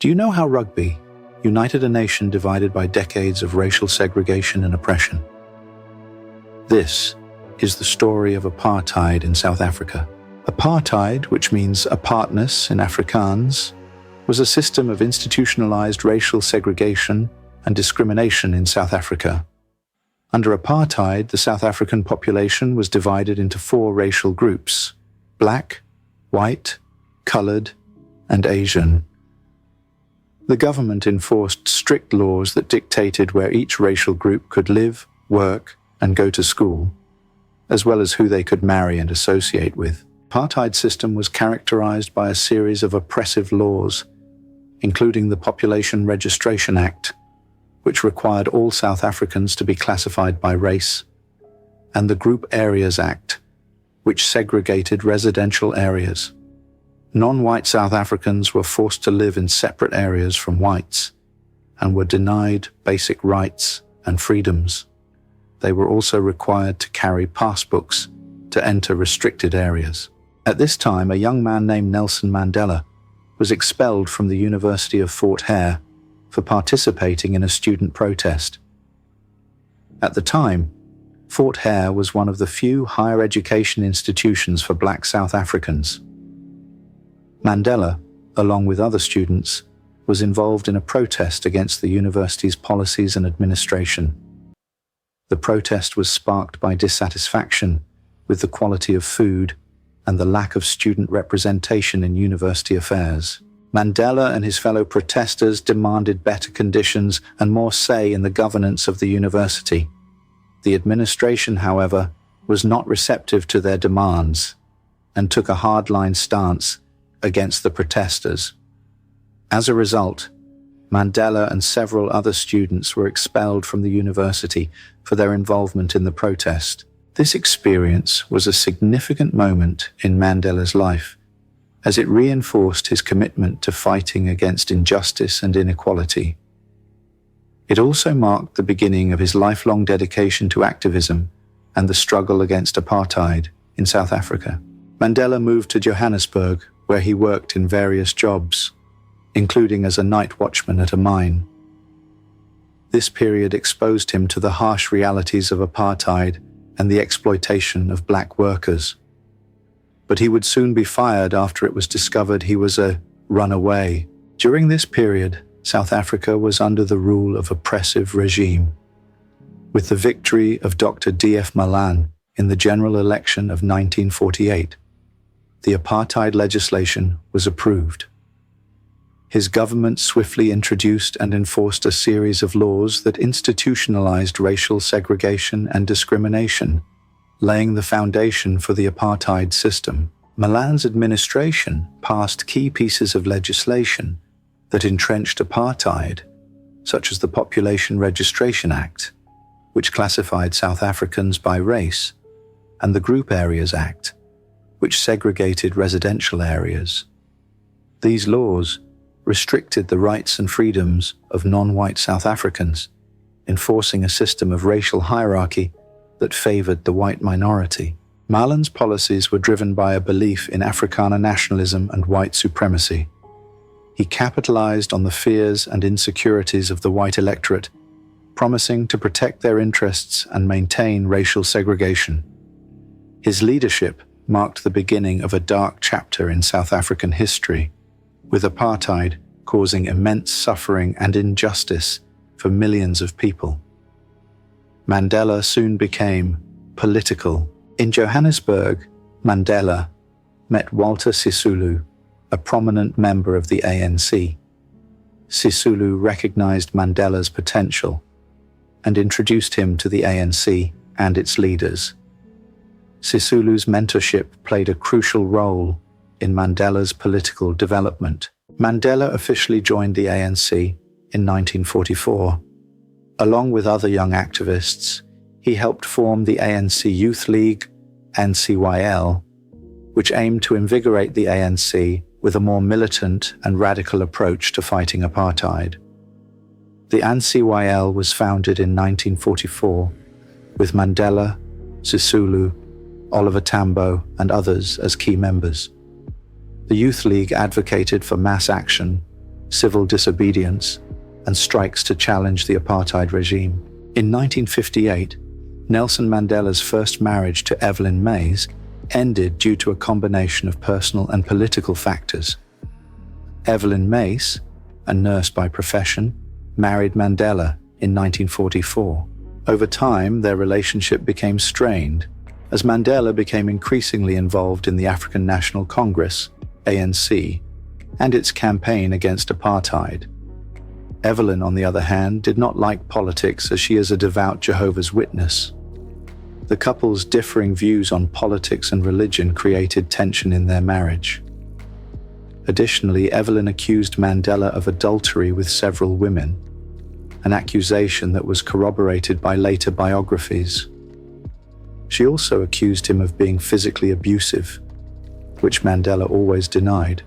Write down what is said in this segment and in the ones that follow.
Do you know how rugby united a nation divided by decades of racial segregation and oppression? This is the story of apartheid in South Africa. Apartheid, which means apartness in Afrikaans, was a system of institutionalized racial segregation and discrimination in South Africa. Under apartheid, the South African population was divided into 4 racial groups: black, white, colored, and Asian. The government enforced strict laws that dictated where each racial group could live, work, and go to school, as well as who they could marry and associate with. The apartheid system was characterized by a series of oppressive laws, including the Population Registration Act, which required all South Africans to be classified by race, and the Group Areas Act, which segregated residential areas. Non-white South Africans were forced to live in separate areas from whites and were denied basic rights and freedoms. They were also required to carry passbooks to enter restricted areas. At this time, a young man named Nelson Mandela was expelled from the University of Fort Hare for participating in a student protest. At the time, Fort Hare was one of the few higher education institutions for black South Africans. Mandela, along with other students, was involved in a protest against the university's policies and administration. The protest was sparked by dissatisfaction with the quality of food and the lack of student representation in university affairs. Mandela and his fellow protesters demanded better conditions and more say in the governance of the university. The administration, however, was not receptive to their demands and took a hardline stance against the protesters. As a result, Mandela and several other students were expelled from the university for their involvement in the protest. This experience was a significant moment in Mandela's life, as it reinforced his commitment to fighting against injustice and inequality. It also marked the beginning of his lifelong dedication to activism and the struggle against apartheid in South Africa. Mandela moved to Johannesburg, where he worked in various jobs, including as a night watchman at a mine. This period exposed him to the harsh realities of apartheid and the exploitation of black workers. But he would soon be fired after it was discovered he was a runaway. During this period, South Africa was under the rule of oppressive regime. With the victory of Dr. D.F. Malan in the general election of 1948, the apartheid legislation was approved. His government swiftly introduced and enforced a series of laws that institutionalized racial segregation and discrimination, laying the foundation for the apartheid system. Malan's administration passed key pieces of legislation that entrenched apartheid, such as the Population Registration Act, which classified South Africans by race, and the Group Areas Act, which segregated residential areas. These laws restricted the rights and freedoms of non-white South Africans, enforcing a system of racial hierarchy that favored the white minority. Malan's policies were driven by a belief in Afrikaner nationalism and white supremacy. He capitalized on the fears and insecurities of the white electorate, promising to protect their interests and maintain racial segregation. His leadership marked the beginning of a dark chapter in South African history, with apartheid causing immense suffering and injustice for millions of people. Mandela soon became political. In Johannesburg, Mandela met Walter Sisulu, a prominent member of the ANC. Sisulu recognized Mandela's potential and introduced him to the ANC and its leaders. Sisulu's mentorship played a crucial role in Mandela's political development. Mandela officially joined the ANC in 1944. Along with other young activists, he helped form the ANC Youth League, NCYL, which aimed to invigorate the ANC with a more militant and radical approach to fighting apartheid. The NCYL was founded in 1944, with Mandela, Sisulu, Oliver Tambo, and others as key members. The Youth League advocated for mass action, civil disobedience, and strikes to challenge the apartheid regime. In 1958, Nelson Mandela's first marriage to Evelyn Mays ended due to a combination of personal and political factors. Evelyn Mays, a nurse by profession, married Mandela in 1944. Over time, their relationship became strained as Mandela became increasingly involved in the African National Congress, ANC, and its campaign against apartheid. Evelyn, on the other hand, did not like politics as she is a devout Jehovah's Witness. The couple's differing views on politics and religion created tension in their marriage. Additionally, Evelyn accused Mandela of adultery with several women, an accusation that was corroborated by later biographies. She also accused him of being physically abusive, which Mandela always denied.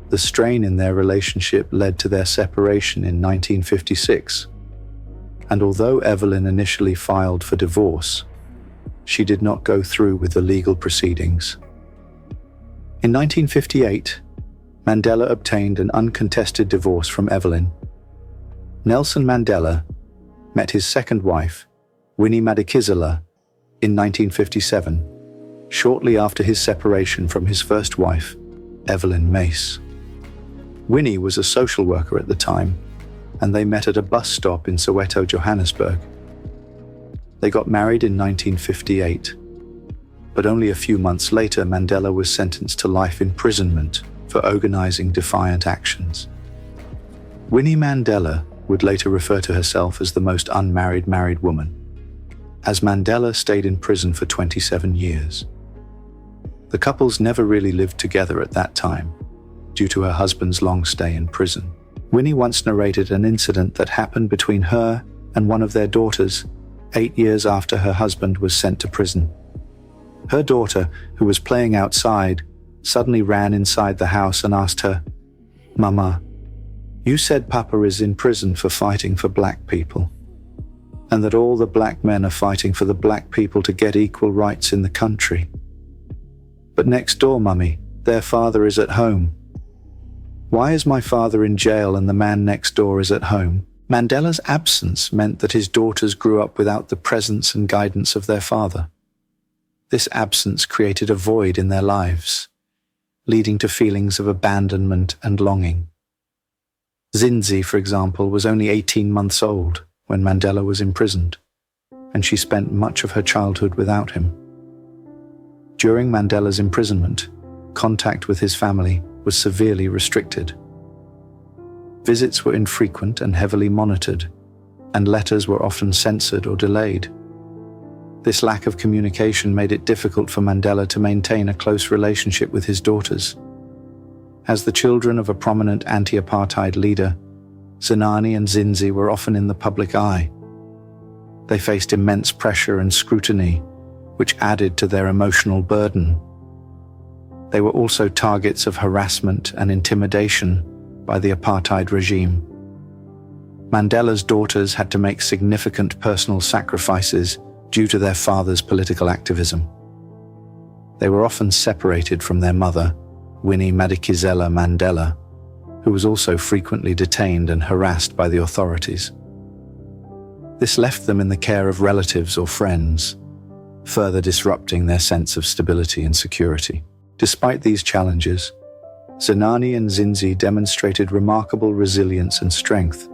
The strain in their relationship led to their separation in 1956, and although Evelyn initially filed for divorce, she did not go through with the legal proceedings. In 1958, Mandela obtained an uncontested divorce from Evelyn. Nelson Mandela met his second wife, Winnie Madikizela, in 1957, shortly after his separation from his first wife, Evelyn Mays. Winnie was a social worker at the time, and they met at a bus stop in Soweto, Johannesburg. They got married in 1958, but only a few months later Mandela was sentenced to life imprisonment for organizing defiant actions. Winnie Mandela would later refer to herself as the most unmarried married woman, as Mandela stayed in prison for 27 years. The couples never really lived together at that time, due to her husband's long stay in prison. Winnie once narrated an incident that happened between her and one of their daughters 8 years after her husband was sent to prison. Her daughter, who was playing outside, suddenly ran inside the house and asked her, "Mama, you said Papa is in prison for fighting for black people, and that all the black men are fighting for the black people to get equal rights in the country. But next door, Mummy, their father is at home. Why is my father in jail and the man next door is at home?" Mandela's absence meant that his daughters grew up without the presence and guidance of their father. This absence created a void in their lives, leading to feelings of abandonment and longing. Zinzi, for example, was only 18 months old when Mandela was imprisoned, and she spent much of her childhood without him. During Mandela's imprisonment, contact with his family was severely restricted. Visits were infrequent and heavily monitored, and letters were often censored or delayed. This lack of communication made it difficult for Mandela to maintain a close relationship with his daughters. As the children of a prominent anti-apartheid leader, Zenani and Zinzi were often in the public eye. They faced immense pressure and scrutiny, which added to their emotional burden. They were also targets of harassment and intimidation by the apartheid regime. Mandela's daughters had to make significant personal sacrifices due to their father's political activism. They were often separated from their mother, Winnie Madikizela Mandela, who was also frequently detained and harassed by the authorities. This left them in the care of relatives or friends, further disrupting their sense of stability and security. Despite these challenges, Zenani and Zinzi demonstrated remarkable resilience and strength.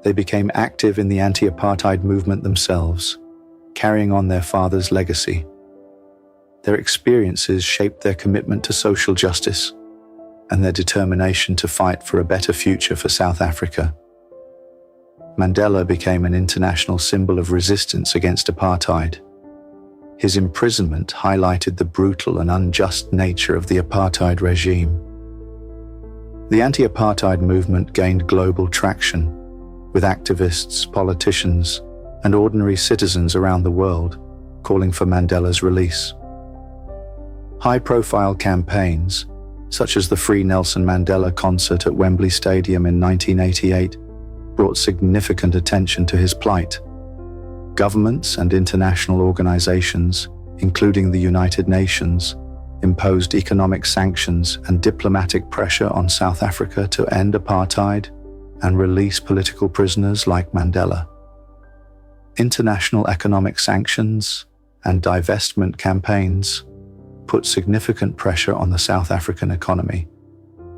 They became active in the anti-apartheid movement themselves, carrying on their father's legacy. Their experiences shaped their commitment to social justice and their determination to fight for a better future for South Africa. Mandela became an international symbol of resistance against apartheid. His imprisonment highlighted the brutal and unjust nature of the apartheid regime. The anti-apartheid movement gained global traction, with activists, politicians, and ordinary citizens around the world calling for Mandela's release. High-profile campaigns, such as the Free Nelson Mandela concert at Wembley Stadium in 1988, brought significant attention to his plight. Governments and international organizations, including the United Nations, imposed economic sanctions and diplomatic pressure on South Africa to end apartheid and release political prisoners like Mandela. International economic sanctions and divestment campaigns put significant pressure on the South African economy,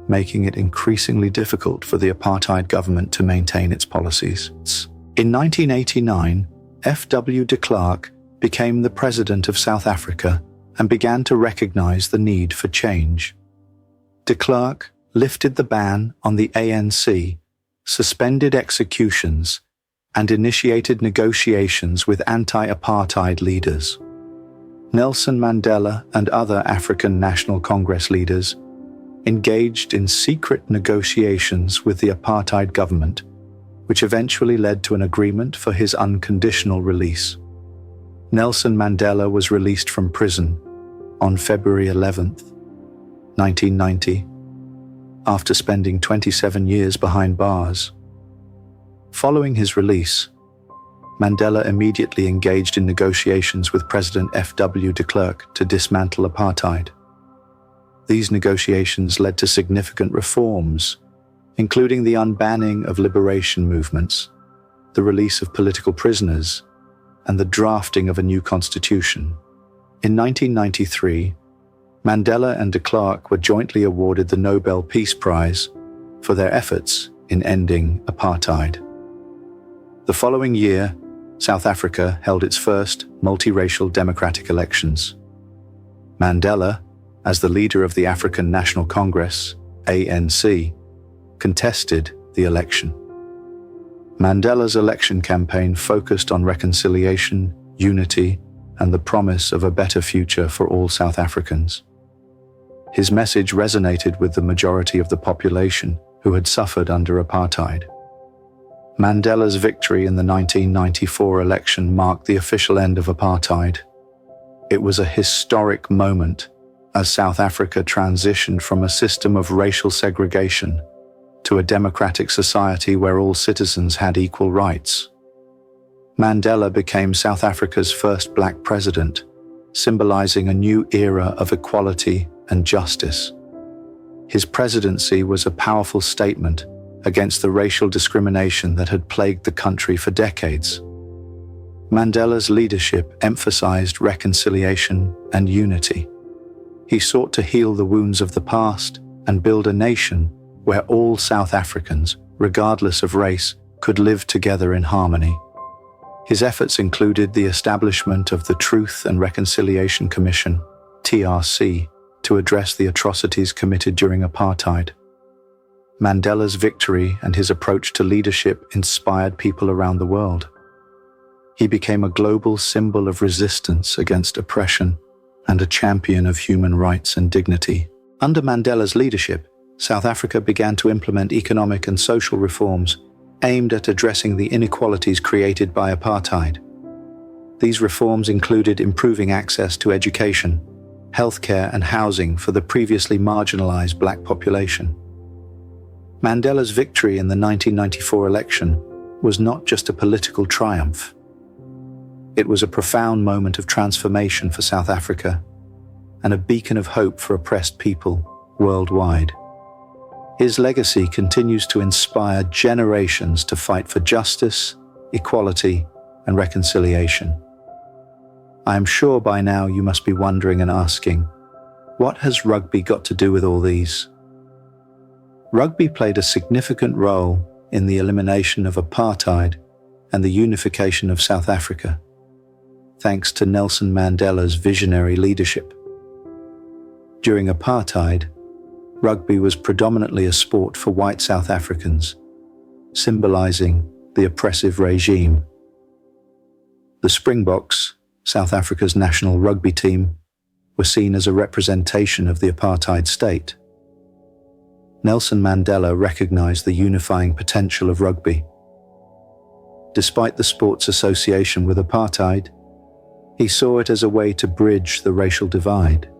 making it increasingly difficult for the apartheid government to maintain its policies. In 1989, F.W. de Klerk became the president of South Africa and began to recognize the need for change. De Klerk lifted the ban on the ANC, suspended executions, and initiated negotiations with anti-apartheid leaders. Nelson Mandela and other African National Congress leaders engaged in secret negotiations with the apartheid government, which eventually led to an agreement for his unconditional release. Nelson Mandela was released from prison on February 11, 1990, after spending 27 years behind bars. Following his release, Mandela immediately engaged in negotiations with President F.W. de Klerk to dismantle apartheid. These negotiations led to significant reforms, including the unbanning of liberation movements, the release of political prisoners, and the drafting of a new constitution. In 1993, Mandela and de Klerk were jointly awarded the Nobel Peace Prize for their efforts in ending apartheid. The following year, South Africa held its first multiracial democratic elections. Mandela, as the leader of the African National Congress, ANC, contested the election. Mandela's election campaign focused on reconciliation, unity, and the promise of a better future for all South Africans. His message resonated with the majority of the population who had suffered under apartheid. Mandela's victory in the 1994 election marked the official end of apartheid. It was a historic moment as South Africa transitioned from a system of racial segregation to a democratic society where all citizens had equal rights. Mandela became South Africa's first black president, symbolizing a new era of equality and justice. His presidency was a powerful statement against the racial discrimination that had plagued the country for decades. Mandela's leadership emphasized reconciliation and unity. He sought to heal the wounds of the past and build a nation where all South Africans, regardless of race, could live together in harmony. His efforts included the establishment of the Truth and Reconciliation Commission, TRC, to address the atrocities committed during apartheid. Mandela's victory and his approach to leadership inspired people around the world. He became a global symbol of resistance against oppression and a champion of human rights and dignity. Under Mandela's leadership, South Africa began to implement economic and social reforms aimed at addressing the inequalities created by apartheid. These reforms included improving access to education, healthcare, and housing for the previously marginalized black population. Mandela's victory in the 1994 election was not just a political triumph. It was a profound moment of transformation for South Africa and a beacon of hope for oppressed people worldwide. His legacy continues to inspire generations to fight for justice, equality, and reconciliation. I am sure by now you must be wondering and asking, what has rugby got to do with all these? Rugby played a significant role in the elimination of apartheid and the unification of South Africa, thanks to Nelson Mandela's visionary leadership. During apartheid, rugby was predominantly a sport for white South Africans, symbolizing the oppressive regime. The Springboks, South Africa's national rugby team, were seen as a representation of the apartheid state. Nelson Mandela recognized the unifying potential of rugby. Despite the sport's association with apartheid, he saw it as a way to bridge the racial divide.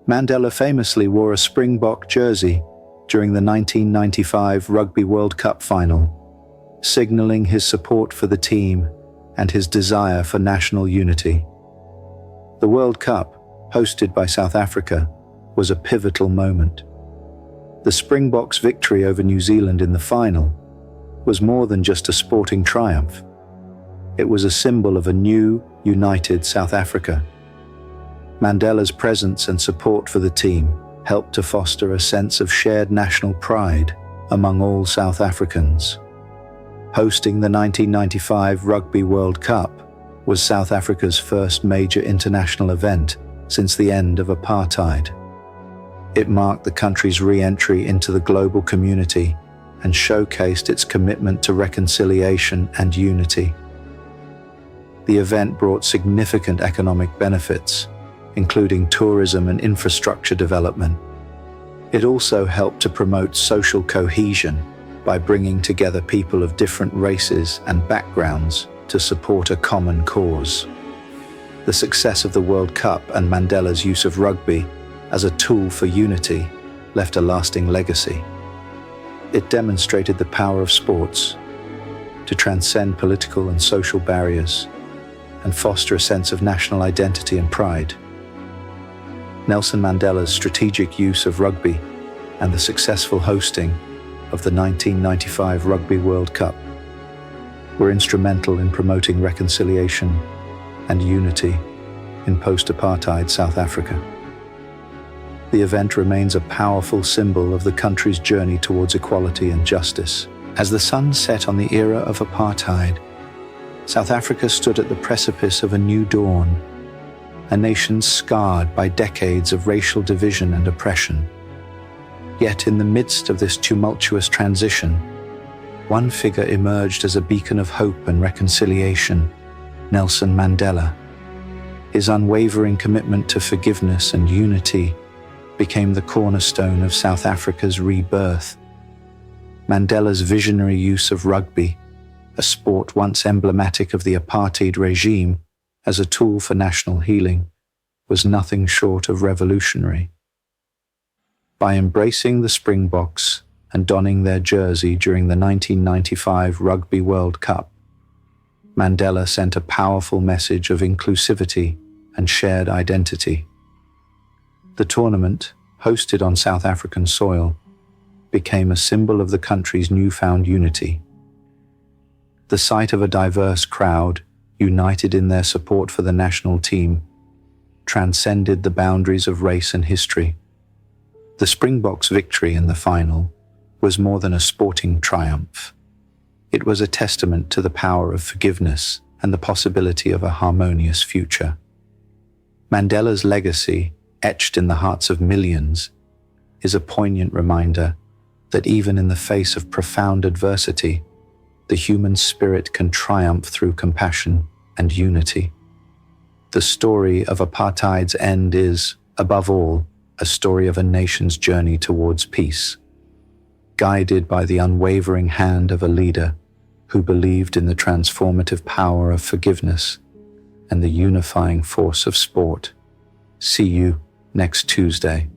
Mandela famously wore a Springbok jersey during the 1995 Rugby World Cup final, signaling his support for the team and his desire for national unity. The World Cup hosted by South Africa, was a pivotal moment. The Springboks' victory over New Zealand in the final was more than just a sporting triumph. It was a symbol of a new, united South Africa. Mandela's presence and support for the team helped to foster a sense of shared national pride among all South Africans. Hosting the 1995 Rugby World Cup was South Africa's first major international event since the end of apartheid. It marked the country's re-entry into the global community and showcased its commitment to reconciliation and unity. The event brought significant economic benefits, including tourism and infrastructure development. It also helped to promote social cohesion by bringing together people of different races and backgrounds to support a common cause. The success of the World Cup and Mandela's use of rugby as a tool for unity left a lasting legacy. It demonstrated the power of sports to transcend political and social barriers and foster a sense of national identity and pride. Nelson Mandela's strategic use of rugby and the successful hosting of the 1995 Rugby World Cup were instrumental in promoting reconciliation and unity in post-apartheid South Africa. The event remains a powerful symbol of the country's journey towards equality and justice. As the sun set on the era of apartheid, South Africa stood at the precipice of a new dawn, a nation scarred by decades of racial division and oppression. Yet in the midst of this tumultuous transition, one figure emerged as a beacon of hope and reconciliation: Nelson Mandela. His unwavering commitment to forgiveness and unity became the cornerstone of South Africa's rebirth. Mandela's visionary use of rugby, a sport once emblematic of the apartheid regime, as a tool for national healing, was nothing short of revolutionary. By embracing the Springboks and donning their jersey during the 1995 Rugby World Cup, Mandela sent a powerful message of inclusivity and shared identity. The tournament, hosted on South African soil, became a symbol of the country's newfound unity. The sight of a diverse crowd, united in their support for the national team, transcended the boundaries of race and history. The Springboks' victory in the final was more than a sporting triumph. It was a testament to the power of forgiveness and the possibility of a harmonious future. Mandela's legacy, etched in the hearts of millions, is a poignant reminder that even in the face of profound adversity, the human spirit can triumph through compassion and unity. The story of apartheid's end is, above all, a story of a nation's journey towards peace, guided by the unwavering hand of a leader who believed in the transformative power of forgiveness and the unifying force of sport. See you next Tuesday.